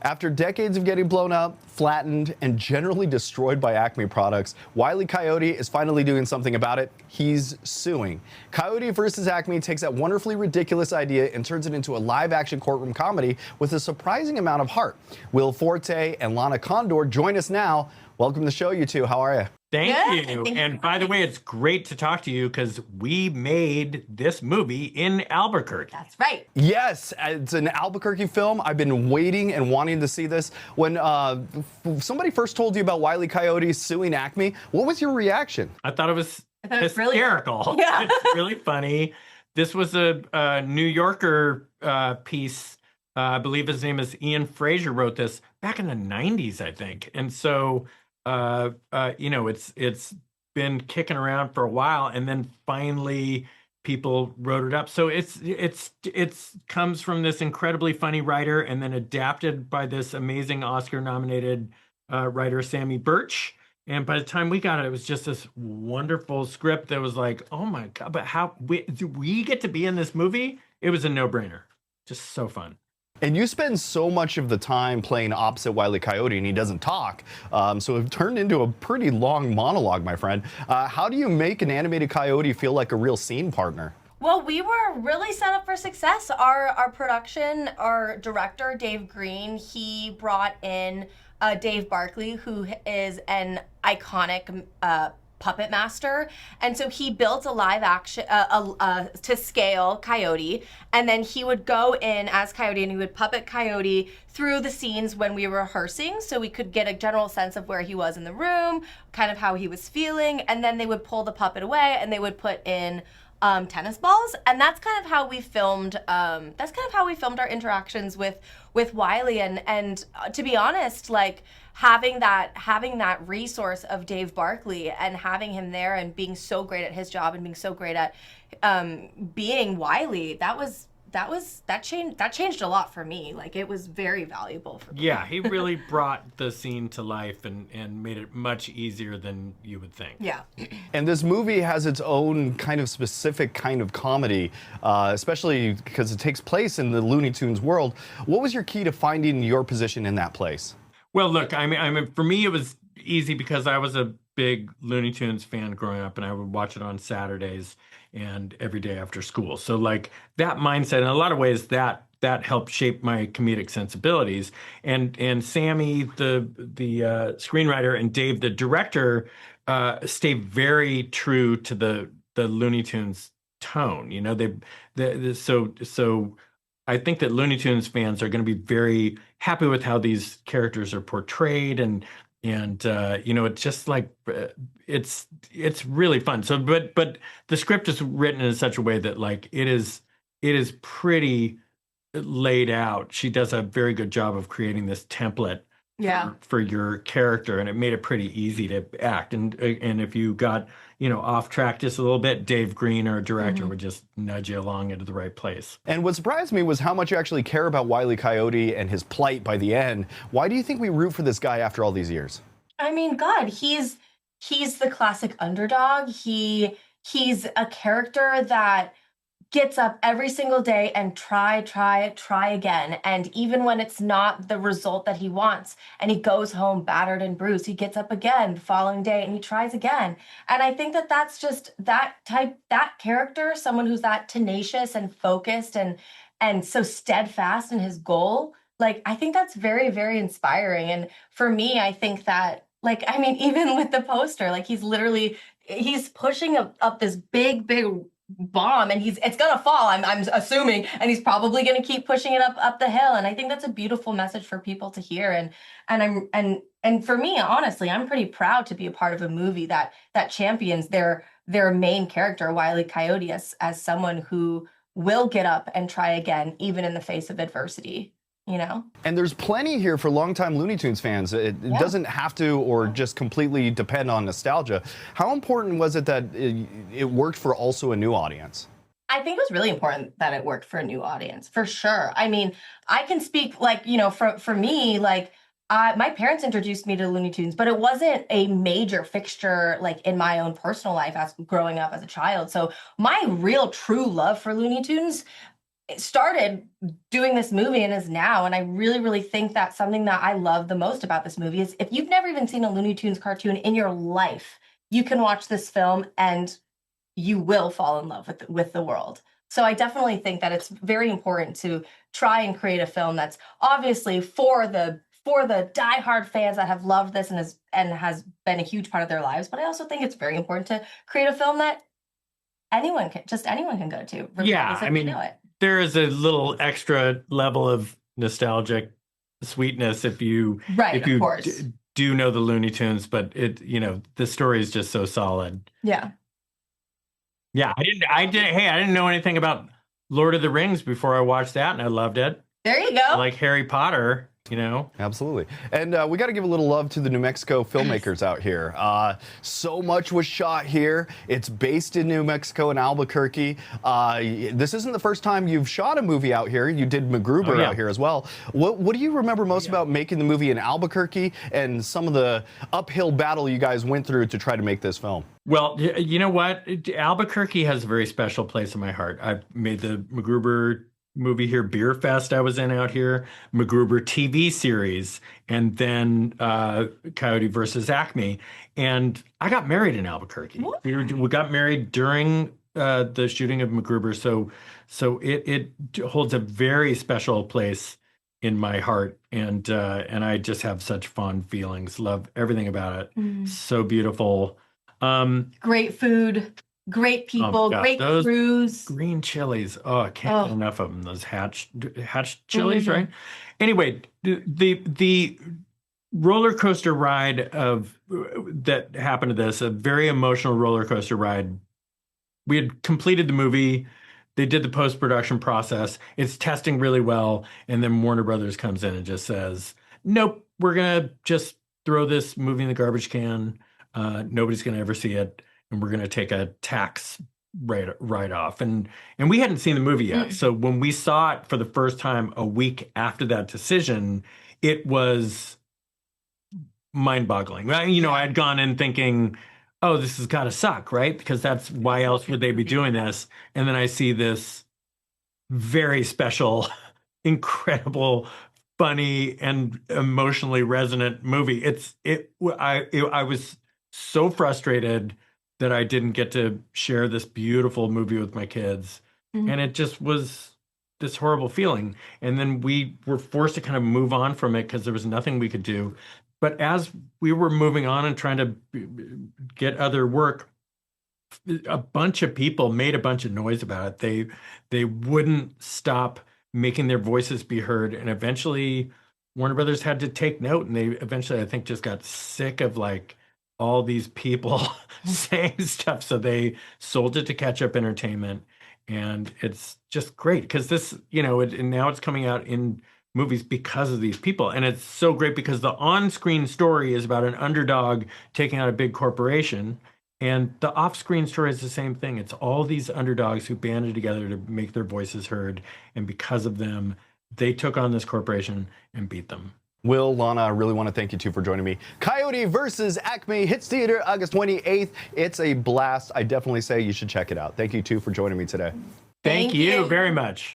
After decades of getting blown up, flattened, and generally destroyed by Acme products, Wile E. Coyote is finally doing something about it. He's suing. Coyote versus Acme takes that wonderfully ridiculous idea and turns it into a live-action courtroom comedy with a surprising amount of heart. Will Forte and Lana Condor join us now. Welcome to the show, you two. How are you? Thank you. And by the way, it's great to talk to you because we made this movie in Albuquerque. That's right. Yes, it's an Albuquerque film. I've been waiting and wanting to see this. When somebody first told you about Wile E. Coyote suing Acme, what was your reaction? I thought it was hysterical. Really, yeah. It's really funny. This was a New Yorker piece. I believe his name is Ian Fraser, wrote this back in the 90s, I think. And so it's been kicking around for a while, and then finally people wrote it up. So it's comes from this incredibly funny writer, and then adapted by this amazing Oscar-nominated writer, Sammy Birch. And by the time we got it, it was just this wonderful script that was like, oh my God, but do we get to be in this movie? It was a no-brainer. Just so fun. And you spend so much of the time playing opposite Wile E. Coyote, and he doesn't talk. So it turned into a pretty long monologue, my friend. How do you make an animated coyote feel like a real scene partner? Well, we were really set up for success. Our production, our director, Dave Green, he brought in Dave Barclay, who is an iconic puppet master, and so he built a live action to scale Coyote, and then he would go in as Coyote and he would puppet Coyote through the scenes when we were rehearsing, so we could get a general sense of where he was in the room, kind of how he was feeling, and then they would pull the puppet away and they would put in tennis balls, and that's kind of how we filmed. That's kind of how we filmed our interactions with Wiley, and to be honest, like having that resource of Dave Barclay and having him there and being so great at his job and being so great at being Wiley, that changed a lot for me. Like, it was very valuable for me. Yeah, he really brought the scene to life and made it much easier than you would think. Yeah. And this movie has its own kind of specific kind of comedy, especially because it takes place in the Looney Tunes world. What was your key to finding your position in that place? Well, look, I mean, for me, it was easy because I was a big Looney Tunes fan growing up, and I would watch it on Saturdays and every day after school. So like that mindset, in a lot of ways, that helped shape my comedic sensibilities. And Sammy, the screenwriter, and Dave, the director, stay very true to the Looney Tunes tone. You know, so I think that Looney Tunes fans are going to be very happy with how these characters are portrayed, and it's just like it's really fun. So, but the script is written in such a way that like it is pretty laid out. She does a very good job of creating this template for your character, and it made it pretty easy to act. And if you got off track just a little bit, Dave Green, our director, would just nudge you along into the right place. And what surprised me was how much you actually care about Wile E. Coyote and his plight by the end. Why do you think we root for this guy after all these years? I mean, God, he's the classic underdog. He's a character that gets up every single day and try again. And even when it's not the result that he wants, and he goes home battered and bruised, he gets up again the following day and he tries again. And I think that that's just that character, someone who's that tenacious and focused and so steadfast in his goal. Like, I think that's very, very inspiring. And for me, I think that, like, I mean, even with the poster, like he's pushing up this big bomb, and it's gonna fall, I'm assuming, and he's probably gonna keep pushing it up the hill. And I think that's a beautiful message for people to hear. And for me, honestly, I'm pretty proud to be a part of a movie that champions their main character, Wile E. Coyote, as someone who will get up and try again, even in the face of adversity. And there's plenty here for longtime Looney Tunes fans. It doesn't have to or just completely depend on nostalgia. How important was it that it worked for also a new audience? I think it was really important that it worked for a new audience, for sure. I mean, I can speak, like, for me, like, my parents introduced me to Looney Tunes, but it wasn't a major fixture, like, in my own personal life as growing up as a child. So my real true love for Looney Tunes started doing this movie and is now. And I really, really think that something that I love the most about this movie is if you've never even seen a Looney Tunes cartoon in your life, you can watch this film and you will fall in love with the world. So I definitely think that it's very important to try and create a film that's obviously for the diehard fans that have loved this and has been a huge part of their lives. But I also think it's very important to create a film that anyone can go to. Yeah, I mean, there is a little extra level of nostalgic sweetness if you of course. Do know the Looney Tunes, but the story is just so solid. Yeah. Yeah, I didn't know anything about Lord of the Rings before I watched that, and I loved it. There you go. Like Harry Potter. Absolutely. And we got to give a little love to the New Mexico filmmakers out here. So much was shot here. It's based in New Mexico in Albuquerque. This isn't the first time you've shot a movie out here. You did MacGruber out here as well. What do you remember most about making the movie in Albuquerque and some of the uphill battle you guys went through to try to make this film? Well, you know what? Albuquerque has a very special place in my heart. I've made the MacGruber movie here, Beer Fest I was in out here, MacGruber TV series, and then Coyote versus Acme. And I got married in Albuquerque. We got married during the shooting of MacGruber, so it holds a very special place in my heart, and I just have such fond feelings. Love everything about it. So beautiful. Great food. Great people, great crews. Green chilies. Oh, I can't get enough of them. Those hatch chilies, right? Anyway, the roller coaster ride that happened to this, a very emotional roller coaster ride. We had completed the movie. They did the post-production process. It's testing really well. And then Warner Brothers comes in and just says, nope, we're going to just throw this movie in the garbage can. Nobody's going to ever see it. And we're going to take a tax write-off. And we hadn't seen the movie yet. So when we saw it for the first time a week after that decision, it was mind-boggling. I had gone in thinking, oh, this has got to suck, right? Because why else would they be doing this? And then I see this very special, incredible, funny, and emotionally resonant movie. I was so frustrated that I didn't get to share this beautiful movie with my kids. And it just was this horrible feeling. And then we were forced to kind of move on from it because there was nothing we could do. But as we were moving on and trying to get other work, a bunch of people made a bunch of noise about it. They wouldn't stop making their voices be heard. And eventually Warner Brothers had to take note. And they eventually, I think, just got sick of all these people saying stuff. So they sold it to Catch Up Entertainment. And it's just great because this, and now it's coming out in movies because of these people. And it's so great because the on-screen story is about an underdog taking out a big corporation. And the off-screen story is the same thing. It's all these underdogs who banded together to make their voices heard. And because of them, they took on this corporation and beat them. Will, Lana, I really want to thank you two for joining me. Coyote versus Acme hits theater August 28th. It's a blast. I definitely say you should check it out. Thank you two for joining me today. Thank you very much.